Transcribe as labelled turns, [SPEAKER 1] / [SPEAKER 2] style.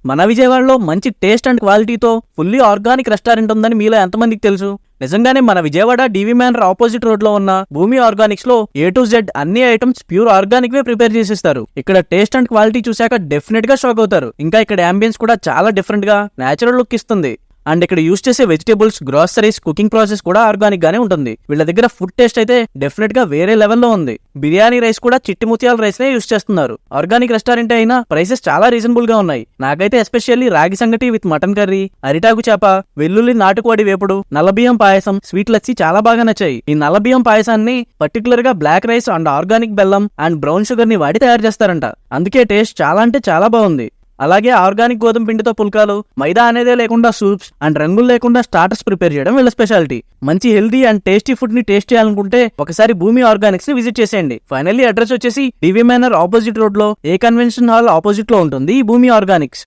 [SPEAKER 1] మన విజయవాడలో మంచి టేస్ట్ అండ్ క్వాలిటీతో ఫుల్లీ ఆర్గానిక్ రెస్టారెంట్ ఉందని మీలో ఎంతమందికి తెలుసు? నిజంగానే మన విజయవాడ డివి మేనర్ ఆపోజిట్ రోడ్ లో ఉన్న భూమి ఆర్గానిక్స్ లో A to Z అన్ని items pure organic way prepare చేసిస్తారు. ఇక్కడ టేస్ట్ అండ్ క్వాలిటీ చూశాక డెఫినెట్ గా షాక్ అవుతారు. ఇంకా ఇక్కడ అంబియన్స్ కూడా చాలా డిఫరెంట్ గా నేచురల్ లుక్ ఇస్తుంది. అండ్ ఇక్కడ యూస్ చేసే వెజిటేబుల్స్, గ్రాసరీస్, కుకింగ్ ప్రాసెస్ కూడా ఆర్గానిక్ గానే ఉంటుంది. వీళ్ళ దగ్గర ఫుడ్ టేస్ట్ అయితే డెఫినెట్ గా వేరే లెవెల్లో ఉంది. బిర్యానీ రైస్ కూడా చిట్టి ముత్యాల రైస్ నే యూస్ చేస్తున్నారు. ఆర్గానిక్ రెస్టారెంట్ అయినా ప్రైసెస్ చాలా రీజనబుల్ గా ఉన్నాయి. నాకైతే ఎస్పెషల్లీ రాగి సంగటి విత్ మటన్ కర్రీ, అరిటాకు చేప, వెల్లుల్లి నాటుకోడి వేపుడు, నల్లబియ్యం పాయసం, స్వీట్ లస్సీ చాలా బాగా నచ్చాయి. ఈ నల్లబియ్యం పాయసాన్ని పర్టికులర్ గా బ్లాక్ రైస్ అండ్ ఆర్గానిక్ బెల్లం అండ్ బ్రౌన్ షుగర్ ని వాడి తయారు చేస్తారంట. అందుకే టేస్ట్ చాలా అంటే చాలా బాగుంది. అలాగే ఆర్గానిక్ గోధుమ పిండితో పుల్కాలు, మైదా అనేదే లేకుండా సూప్స్ అండ్ రంగులు లేకుండా స్టార్టర్స్ ప్రిపేర్ చేయడం వీళ్ళ స్పెషాలిటీ. మంచి హెల్దీ అండ్ టేస్టీ ఫుడ్ ని టేస్ట్ చేయాలనుకుంటే ఒకసారి భూమి ఆర్గానిక్స్ ని విజిట్ చేసేయండి. ఫైనల్లీ అడ్రస్ వచ్చేసి డివి మేనర్ ఆపోజిట్ రోడ్ లో ఏ కన్వెన్షన్ హాల్ ఆపోజిట్ లో ఉంటుంది ఈ భూమి ఆర్గానిక్స్.